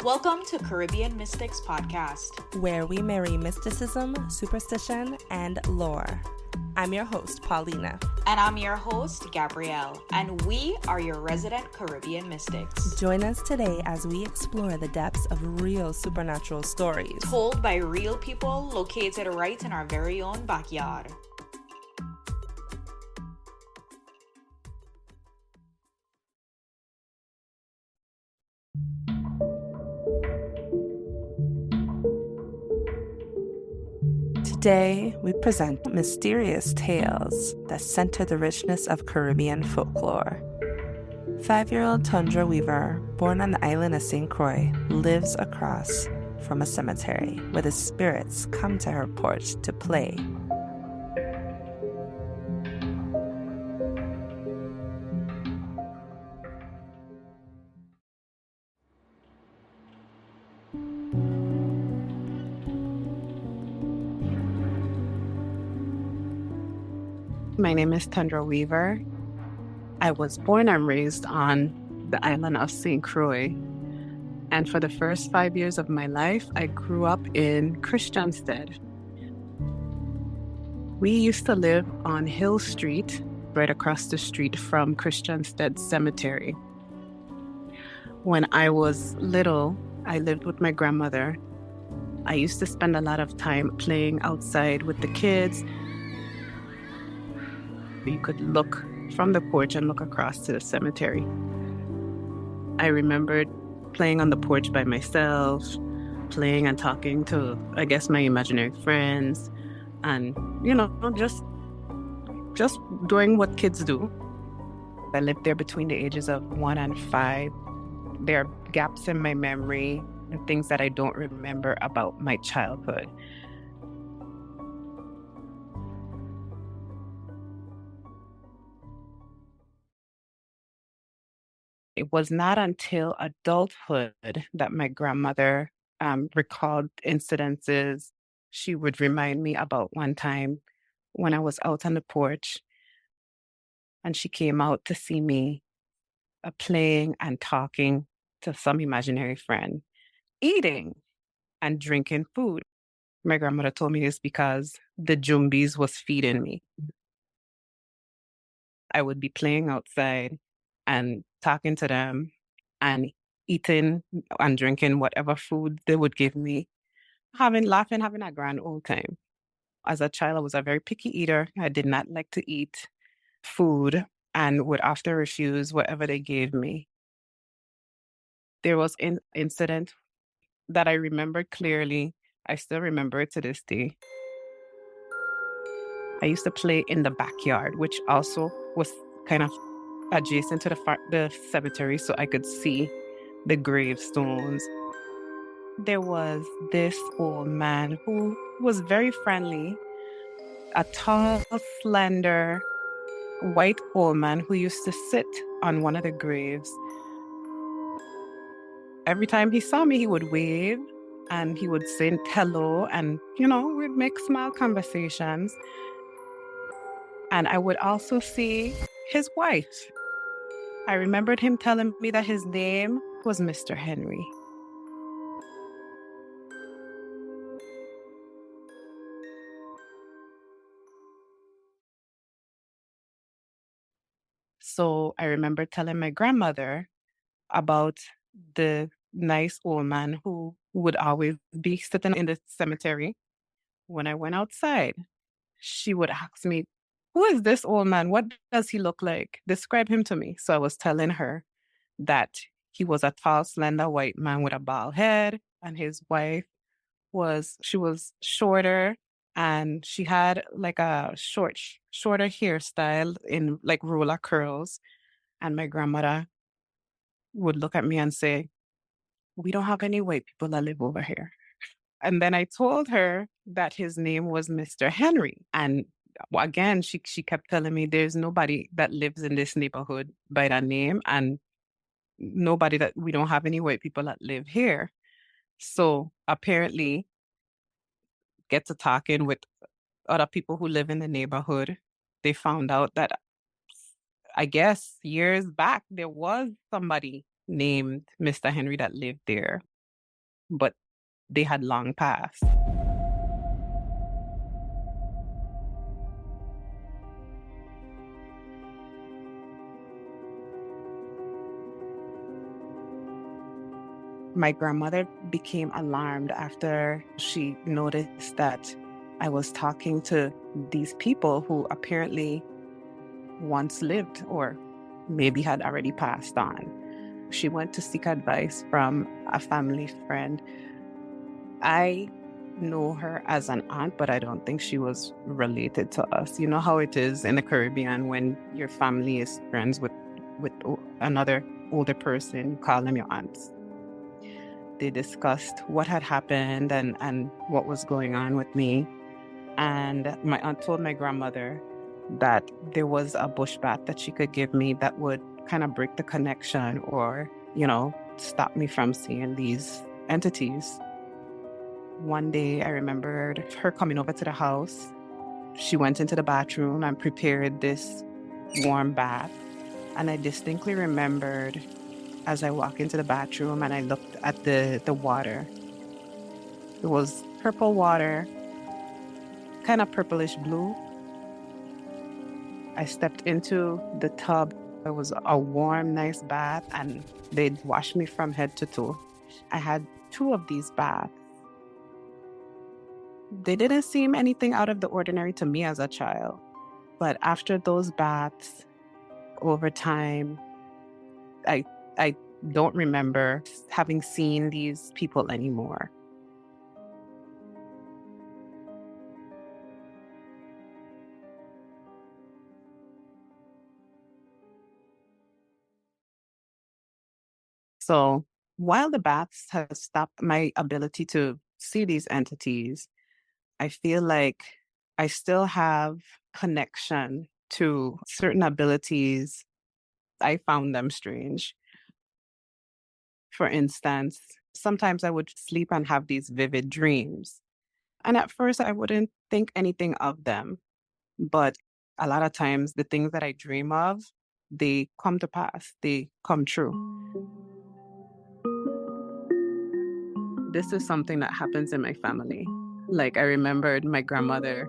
Welcome to Caribbean Mystics Podcast, where we marry mysticism, superstition, and lore. I'm your host, Paulina. And I'm your host, Gabrielle, and we are your resident Caribbean mystics. Join us today as we explore the depths of real supernatural stories told by real people located right in our very own backyard. Today, we present mysterious tales that center the richness of Caribbean folklore. 5-year-old Tundra Weaver, born on the island of St. Croix, lives across from a cemetery where the spirits come to her porch to play. My name is Tundra Weaver. I was born and raised on the island of St. Croix. And for the first 5 years of my life, I grew up in Christiansted. We used to live on Hill Street, right across the street from Christiansted Cemetery. When I was little, I lived with my grandmother. I used to spend a lot of time playing outside with the kids. You could look from the porch and look across to the cemetery. I remembered playing on the porch by myself, playing and talking to, I guess, my imaginary friends, and, just doing what kids do. I lived there between the ages of 1 and 5. There are gaps in my memory and things that I don't remember about my childhood. It was not until adulthood that my grandmother recalled incidences. She would remind me about one time when I was out on the porch and she came out to see me playing and talking to some imaginary friend, eating and drinking food. My grandmother told me this because the jumbies was feeding me. I would be playing outside and talking to them and eating and drinking whatever food they would give me, laughing, having a grand old time. As a child, I was a very picky eater. I did not like to eat food and would often refuse whatever they gave me. There was an incident that I remember clearly. I still remember it to this day. I used to play in the backyard, which also was kind of adjacent to the cemetery, so I could see the gravestones. There was this old man who was very friendly, a tall, slender, white old man who used to sit on one of the graves. Every time he saw me, he would wave and he would say hello, and, we'd make small conversations. And I would also see his wife. I remembered him telling me that his name was Mr. Henry. So I remember telling my grandmother about the nice old man who would always be sitting in the cemetery. When I went outside, she would ask me, "Who is this old man? What does he look like? Describe him to me." So I was telling her that he was a tall, slender white man with a bald head, and his wife was shorter, and she had like a shorter hairstyle in like roller curls. And my grandmother would look at me and say, "We don't have any white people that live over here." And then I told her that his name was Mr. Henry. And again, she kept telling me there's nobody that lives in this neighborhood by that name, and we don't have any white people that live here. So apparently, get to talking with other people who live in the neighborhood, they found out that I guess years back there was somebody named Mr. Henry that lived there, but they had long passed. My grandmother became alarmed after she noticed that I was talking to these people who apparently once lived or maybe had already passed on. She went to seek advice from a family friend. I know her as an aunt, but I don't think she was related to us. You know how it is in the Caribbean when your family is friends with another older person, you call them your aunts. They discussed what had happened and what was going on with me. And my aunt told my grandmother that there was a bush bath that she could give me that would kind of break the connection or, stop me from seeing these entities. One day I remembered her coming over to the house. She went into the bathroom and prepared this warm bath. And I distinctly remembered as I walked into the bathroom and I looked at the water. It was purple water, kind of purplish blue. I stepped into the tub. It was a warm, nice bath, and they'd washed me from head to toe. I had 2 of these baths. They didn't seem anything out of the ordinary to me as a child. But after those baths, over time, I don't remember having seen these people anymore. So while the baths have stopped my ability to see these entities, I feel like I still have connection to certain abilities. I found them strange. For instance, sometimes I would sleep and have these vivid dreams. And at first, I wouldn't think anything of them. But a lot of times, the things that I dream of, they come to pass, they come true. This is something that happens in my family. Like, I remembered my grandmother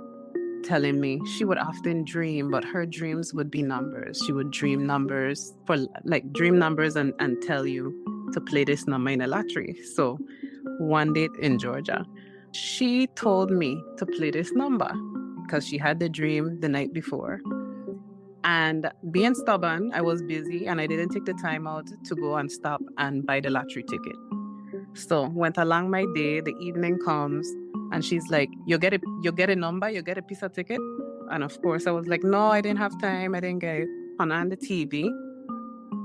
telling me she would often dream, but her dreams would be numbers. She would dream numbers dream numbers and tell you to play this number in a lottery. So one day in Georgia, she told me to play this number because she had the dream the night before. And being stubborn, I was busy and I didn't take the time out to go and stop and buy the lottery ticket. So went along my day, the evening comes, and she's like, you get a number, you get a piece of ticket. And of course I was like, no, I didn't have time. I didn't get it. On the TV.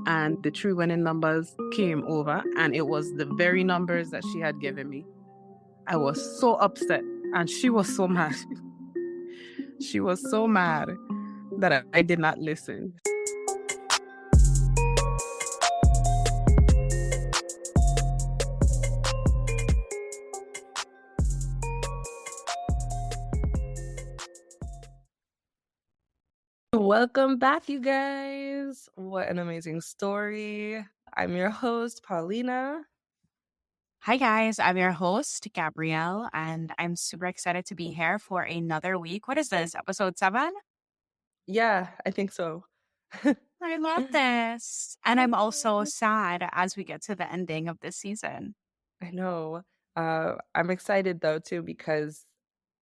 And the true winning numbers came over and it was the very numbers that she had given me. I was so upset and she was so mad. She was so mad that I did not listen. Welcome back, you guys. What an amazing story. I'm your host, Paulina. Hi, guys. I'm your host, Gabrielle, and I'm super excited to be here for another week. What is this, episode 7? Yeah, I think so. I love this. And I'm also sad as we get to the ending of this season. I know. I'm excited though too because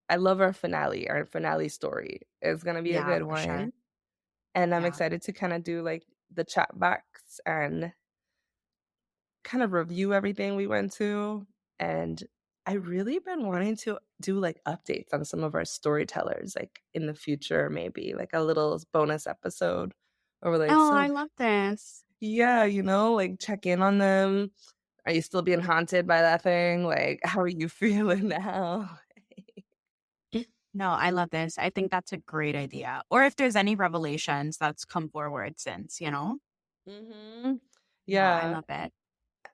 I love our finale. Our finale story is gonna be a Yeah, good for sure. one. And I'm Yeah. excited to kind of do like the chat backs and kind of review everything we went to. And I really been wanting to do like updates on some of our storytellers, like in the future, maybe like a little bonus episode. Or we're like, Oh, so I love this. yeah, like check in on them. Are you still being haunted by that thing? Like, how are you feeling now? No, I love this. I think that's a great idea. Or if there's any revelations that's come forward since. Mm-hmm. No, I Yeah, love it.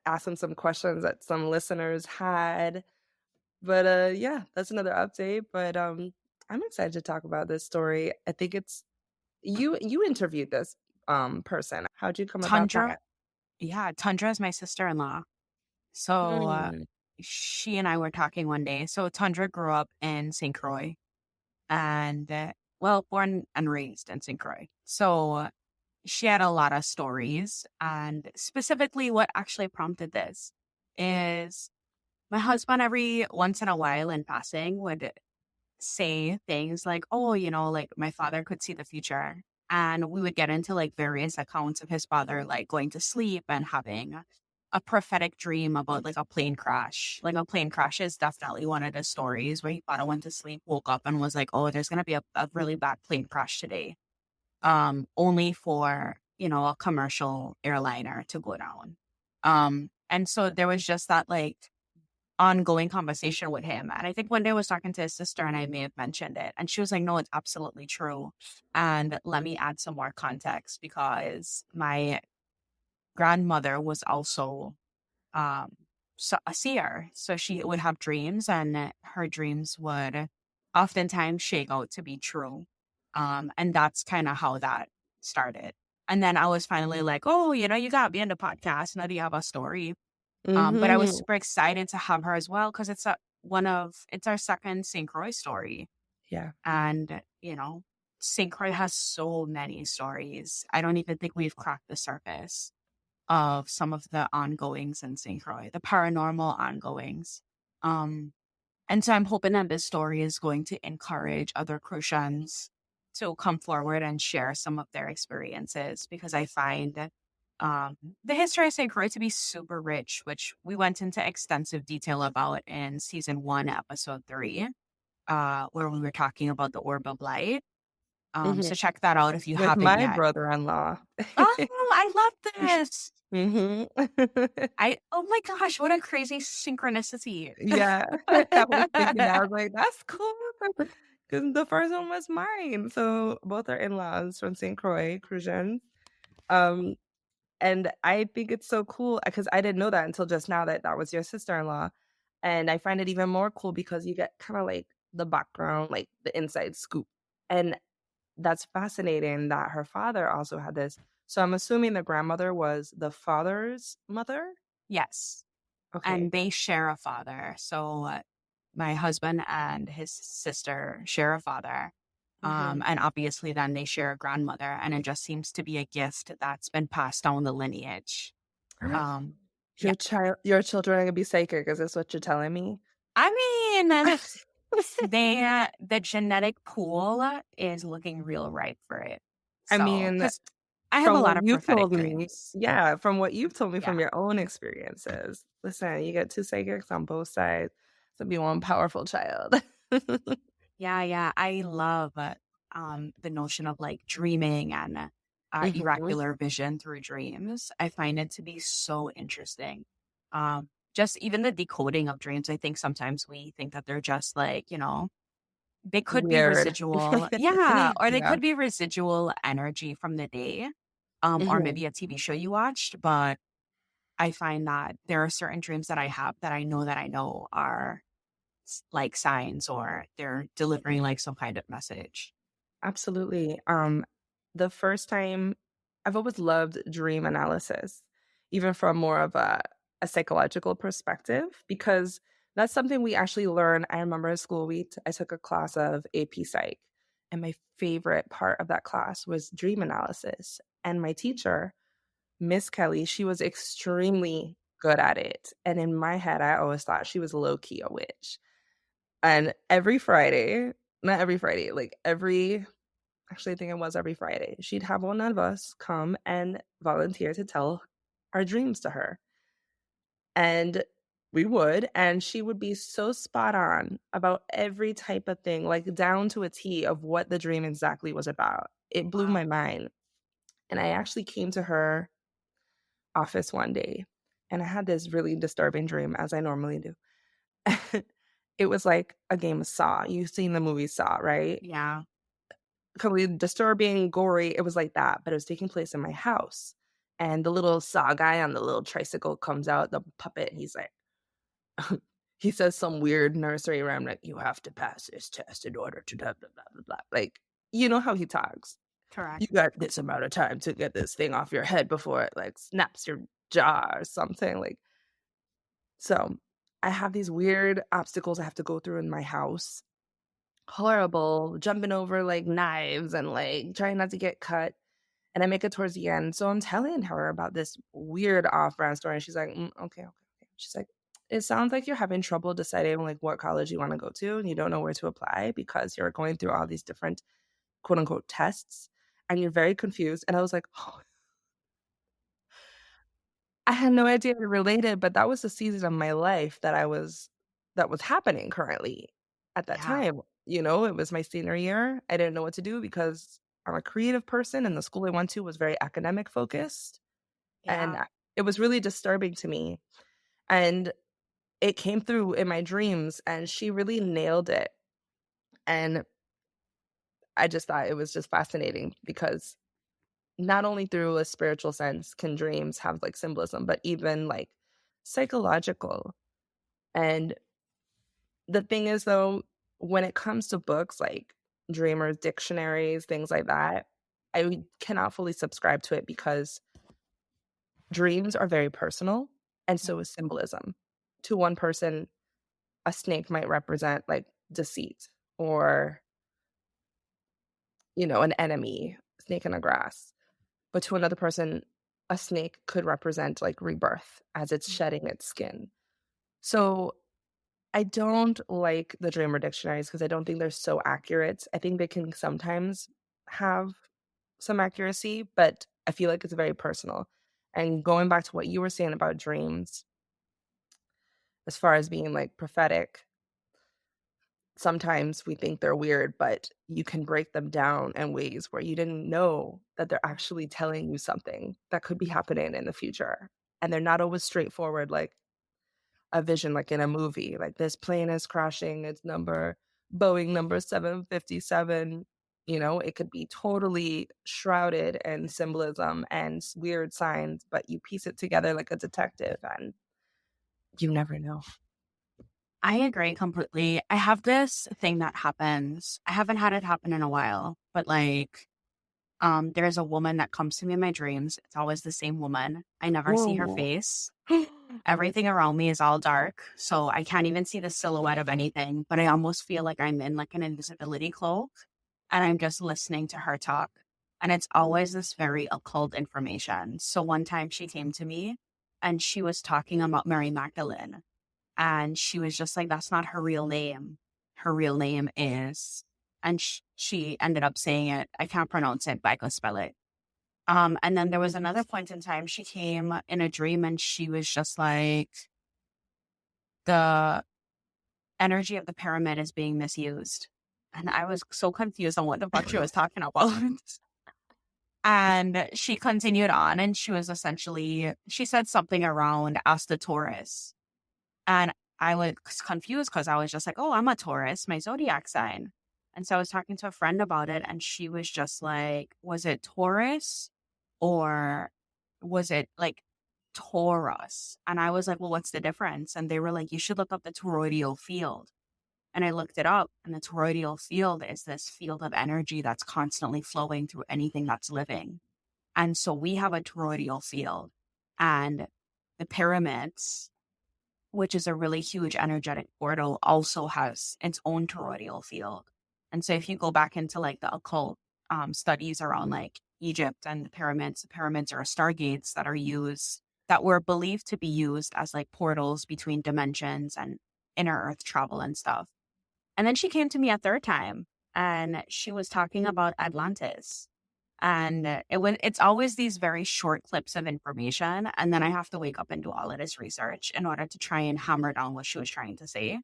asking some questions that some listeners had. But yeah, that's another update. But I'm excited to talk about this story. I think it's you interviewed this person. How'd you come about Tundra, that? yeah, Tundra is my sister-in-law. So Mm. she and I were talking one day. So Tundra grew up in St. Croix and, well, born and raised in St. Croix. So she had a lot of stories. And specifically, what actually prompted this is my husband, every once in a while in passing, would say things like, oh, like my father could see the future. And we would get into like various accounts of his father, like going to sleep and having a prophetic dream about like a plane crash. Like a plane crash is definitely one of the stories where he thought I went to sleep, woke up and was like, oh, there's going to be a really bad plane crash today. Only for, a commercial airliner to go down. And so there was just that like ongoing conversation with him. And I think one day I was talking to his sister and I may have mentioned it. And she was like, no, it's absolutely true. And let me add some more context because my grandmother was also um a seer. So she would have dreams and her dreams would oftentimes shake out to be true. And that's kind of how that started. And then I was finally like, oh, you got me in the podcast. Now do you have a story? But I was Mhm. super excited to have her as well because it's our second St. Croix story. Yeah. And, St. Croix has so many stories. I don't even think we've cracked the surface of some of the ongoings in St. Croix, the paranormal ongoings. Um, and so I'm hoping that this story is going to encourage other Crucians to come forward and share some of their experiences because I find the history of St. Croix to be super rich, which we went into extensive detail about in season 1, episode 3, where we were talking about the Orb of Light. Mhm. So check that out if you With haven't my yet. brother-in-law. Oh, I love this. Mhm. Oh my gosh, what a crazy synchronicity. Yeah. I was thinking that, I was like, "That's cool," because the first one was mine. So both are in-laws from St. Croix, Crucians. Um, and I think it's so cool because I didn't know that until just now that that was your sister-in-law, and I find it even more cool because you get kinda like the background, like the inside scoop, and that's fascinating that her father also had this. So I'm assuming the grandmother was the father's mother? Yes. Okay. And they share a father. So my husband and his sister share a father. Mhm. And obviously, then they share a grandmother. And it just seems to be a gift that's been passed down the lineage. Um, yeah. Your children are gonna be psychic, is this what you're telling me? I mean, the genetic pool is looking real ripe for it. I So, mean, because I have a from what lot of you've prophetic told me, dreams. yeah, from what you've told me Yeah. from your own experiences. Listen, you get 2 psychics on both sides, so be one powerful child. Yeah, yeah. I love the notion of like dreaming and Mhm. oracular vision through dreams. I find it to be so interesting. Just even the decoding of dreams, I think sometimes we think that they're just like, they could be Weird. residual. Yeah. Or they Yeah. could be residual energy from the day, or Mhm. maybe a TV show you watched. But I find that there are certain dreams that I have that I know are like signs or they're delivering like some kind of message. Absolutely. The first time I've always loved dream analysis, even from more of a psychological perspective, because that's something we actually learn. I remember in school, I took a class of AP Psych, and my favorite part of that class was dream analysis. And my teacher, Miss Kelly, she was extremely good at it. And in my head, I always thought she was low key a witch. And every Friday, not every Friday, like every actually, I think it was every Friday. She'd have one of us come and volunteer to tell our dreams to her. And we would, and she would be so spot on about every type of thing, like down to a T of what the dream exactly was about. It blew Wow. my mind. And I actually came to her office one day and I had this really disturbing dream, as I normally do. It was like a game of Saw. You've seen the movie Saw, right? Yeah. Completely disturbing, gory. It was like that, but it was taking place in my house. And the little saw guy on the little tricycle comes out, the puppet, and he's like, he says some weird nursery rhyme like, "You have to pass this test in order to blah, blah, blah, blah, blah." Like, you know how he talks. Correct. "You got this amount of time to get this thing off your head before it, like, snaps your jaw," or something, like so, I have these weird obstacles I have to go through in my house. Horrible, jumping over, like, knives and, like, trying not to get cut, and I make it towards the end, so I'm telling her about this weird off-brand story, and she's like, okay, okay, okay." She's like, "It sounds like you're having trouble deciding, like, what college you wanna go to, and you don't know where to apply because you're going through all these different, quote, unquote, 'tests,' and you're very confused," and I was like, "Oh." I had no idea it related, but that was the season of my life that was happening currently at that Yeah. time, you know, it was my senior year. I didn't know what to do because I'm a creative person and the school I went to was very academic focused, and Yeah. it was really disturbing to me, and it came through in my dreams, and she really nailed it, and I just thought it was just fascinating because not only through a spiritual sense can dreams have, like, symbolism, but even, like, psychological. And the thing is, though, when it comes to books like Dreamers dictionaries, things like that, I cannot fully subscribe to it because dreams are very personal, and so is symbolism. To one person, a snake might represent, like, deceit or, you know, an enemy, snake in the grass. But to another person, a snake could represent, like, rebirth as it's shedding its skin. So I don't like the Dreamer dictionaries because I don't think they're so accurate. I think they can sometimes have some accuracy, but I feel like it's very personal. And going back to what you were saying about dreams, as far as being like prophetic, sometimes we think they're weird, but you can break them down in ways where you didn't know that they're actually telling you something that could be happening in the future. And they're not always straightforward, like a vision like in a movie, like this plane is crashing, it's number Boeing number 757, you know, it could be totally shrouded in symbolism and weird signs, but you piece it together like a detective and you never know. I agree completely. I have this thing that happens. I haven't had it happen in a while, but like there's a woman that comes to me in my dreams. It's always the same woman. I never see her Whoa. face. Okay. Everything around me is all dark, so I can't even see the silhouette of anything, but I almost feel like I'm in like an invisibility cloak and I'm just listening to her talk. And it's always this very occult information. So one time she came to me and she was talking about Mary Magdalene. And she was just like, that's not her real name. Her real name is, and she ended up saying it. I can't pronounce it, but I can spell it. And then there was another point in time she came in a dream and she was just like, the energy of the pyramid is being misused. And I was so confused on what the fuck she was talking about. And she continued on and she was essentially, she said something around ask the Taurus. And I was confused because I was just like, oh, I'm a Taurus, my zodiac sign. And so I was talking to a friend about it, and she was just like, was it Taurus or was it like Taurus? And I was like, well, what's the difference? And they were like, you should look up the toroidal field. And I looked it up, and the toroidal field is this field of energy that's constantly flowing through anything that's living. And so we have a toroidal field, and the pyramids, which is a really huge energetic portal, also has its own toroidal field. And so if you go back into like the occult studies around like Egypt and the pyramids are stargates that are used, that were believed to be used as like portals between dimensions and inner earth travel and stuff. And then she came to me a third time and she was talking about Atlantis. And it's always these very short clips of information. And then I have to wake up and do all of this research in order to try and hammer down what she was trying to say.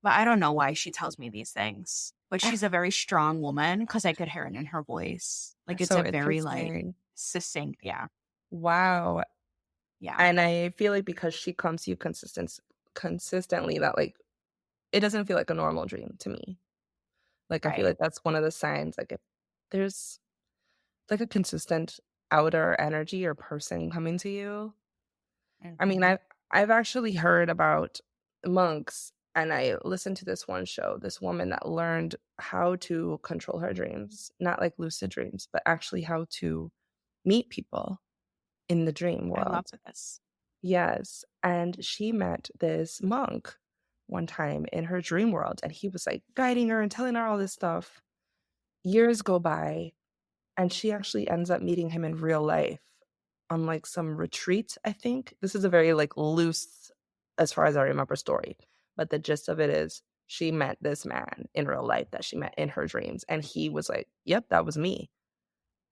But I don't know why she tells me these things. But she's a very strong woman because I could hear it in her voice. Like That's it's so a very like interesting. succinct. Yeah. Wow. Yeah. And I feel like because she comes to you consistently that like it doesn't feel like a normal dream to me. Like I feel Right. like that's one of the signs like if there's like a consistent outer energy or person coming to you. I mean, Hmm. I've actually heard about monks, and I listened to this one show, this woman that learned how to control her dreams, not like lucid dreams, but actually how to meet people in the dream I love world. this. Yes. And she met this monk one time in her dream world, and he was like guiding her and telling her all this stuff. Years go by, and she actually ends up meeting him in real life on like some retreat, I think. This is a very like loose, as far as I remember, story. But the gist of it is she met this man in real life that she met in her dreams. And he was like, yep, that was me.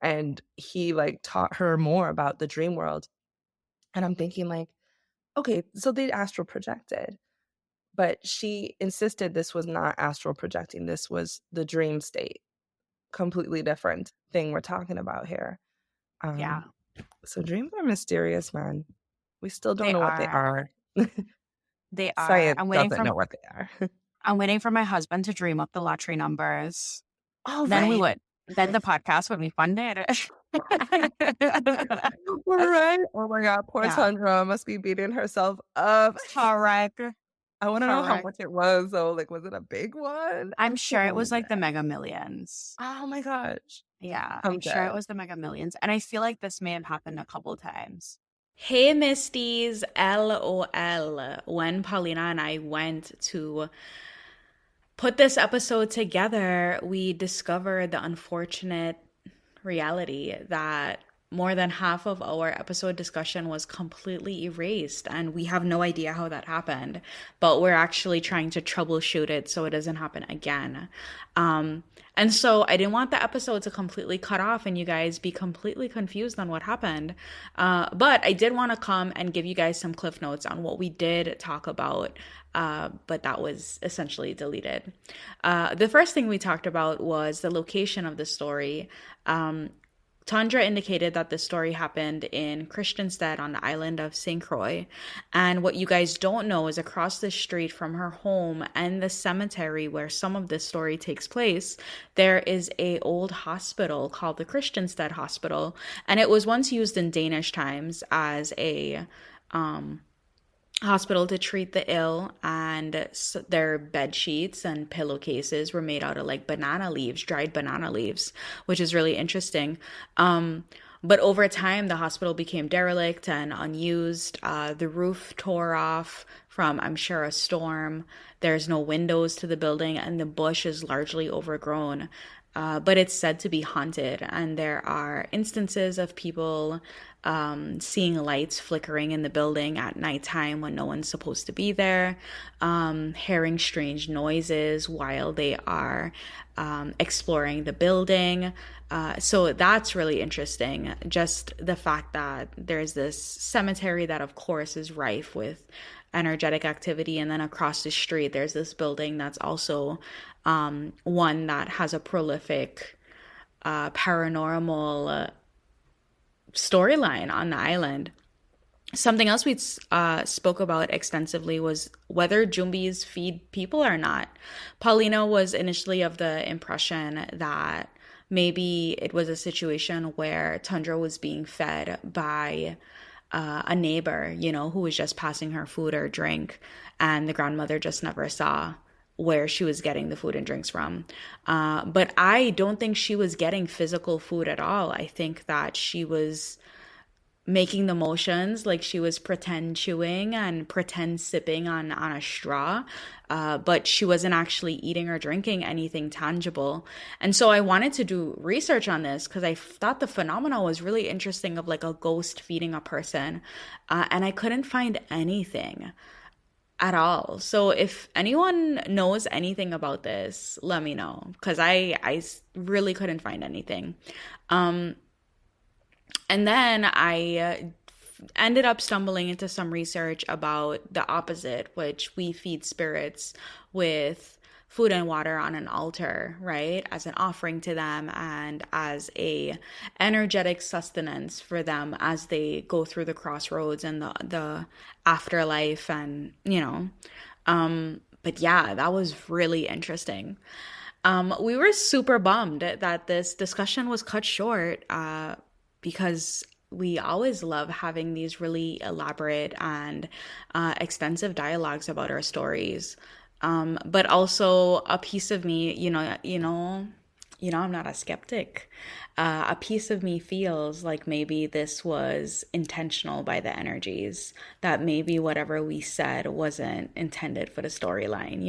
And he like taught her more about the dream world. And I'm thinking like, okay, so they astral projected. But she insisted this was not astral projecting. This was the dream state. Completely different thing we're talking about here. Yeah, Um, so dreams are mysterious, man. We still don't they know what they are. are. They are. Science doesn't know what they are. I'm waiting for my husband to dream up the lottery numbers. All Then we right. would. Then the podcast would be funded. We're right. Oh my God. Poor Yeah. Tundra must be beating herself up. Correct. I want to know how Correct. much it was, though. Like, was it a big one? I'm I'm so sure it was like the mad. Mega Millions. Oh my gosh. Yeah, I'm I'm sure it dead. was the Mega Millions. And I feel like this may have happened a couple times. Hey Misties, LOL. When Paulina and I went to put this episode together, we discovered the unfortunate reality that more than half of our episode discussion was completely erased, and we have no idea how that happened, but we're actually trying to troubleshoot it so it doesn't happen again. And so I didn't want the episode to completely cut off and you guys be completely confused on what happened. But I did want to come and give you guys some cliff notes on what we did talk about, but that was essentially deleted. The first thing we talked about was the location of the story. Tundra indicated that the story happened in Christiansted on the island of St. Croix. And what you guys don't know is across the street from her home and the cemetery where some of this story takes place, there is a old hospital called the Christiansted Hospital. And it was once used in Danish times as a hospital to treat the ill, and their bed sheets and pillowcases were made out of like banana leaves, dried banana leaves, which is really interesting. But over time, the hospital became derelict and unused. The roof tore off from, I'm sure, a storm. There's no windows to the building, and the bush is largely overgrown. But it's said to be haunted, and there are instances of people seeing lights flickering in the building at nighttime when no one's supposed to be there, hearing strange noises while they are exploring the building. So that's really interesting. Just the fact that there's this cemetery that, of course, is rife with energetic activity, and then across the street there's this building that's also one that has a prolific paranormal storyline on the island. Something else we spoke about extensively was whether jumbies feed people or not. Paulina was initially of the impression that maybe it was a situation where Tundra was being fed by a neighbor, you know, who was just passing her food or drink, and the grandmother just never saw where she was getting the food and drinks from. But I don't think she was getting physical food at all. I think that she was making the motions like she was pretend chewing and pretend sipping on a straw, but she wasn't actually eating or drinking anything tangible. And so I wanted to do research on this because I thought the phenomena was really interesting, of like a ghost feeding a person, and I couldn't find anything at all. So if anyone knows anything about this, let me know, because I really couldn't find anything. And then I ended up stumbling into some research about the opposite, which we feed spirits with food and water on an altar, right? As an offering to them and as a energetic sustenance for them as they go through the crossroads and the afterlife, and but yeah, that was really interesting. We were super bummed that this discussion was cut short, because we always love having these really elaborate and extensive dialogues about our stories. But also a piece of me, I'm not a skeptic. A piece of me feels like maybe this was intentional by the energies, that maybe whatever we said wasn't intended for the storyline,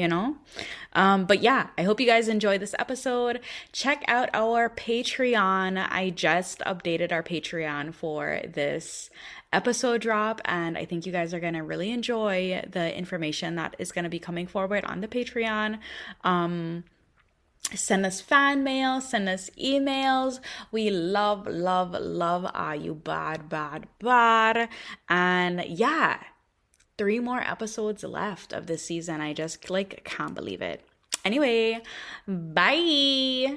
But yeah, I hope you guys enjoyed this episode. Check out our Patreon. I just updated our Patreon for this episode drop, and I think you guys are going to really enjoy the information that is going to be coming forward on the Patreon. Send us fan mail, send us emails. We love Are You Bad. And yeah, 3 more episodes left of this season. I just can't believe it. Anyway, bye.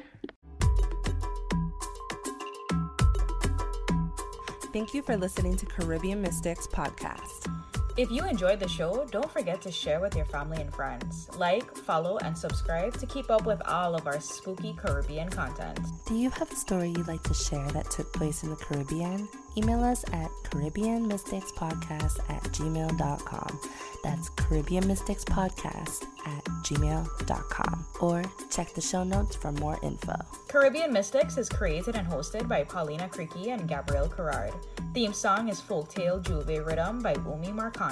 Thank you for listening to Caribbean Mystics Podcast. If you enjoyed the show, don't forget to share with your family and friends. Like, follow, and subscribe to keep up with all of our spooky Caribbean content. Do you have a story you'd like to share that took place in the Caribbean? Email us at caribbeanmysticspodcast@gmail.com. That's caribbeanmysticspodcast@gmail.com. Or check the show notes for more info. Caribbean Mystics is created and hosted by Paulina Creaky and Gabrielle Carrard. Theme song is Folktale Jouvert Riddim by Marcano.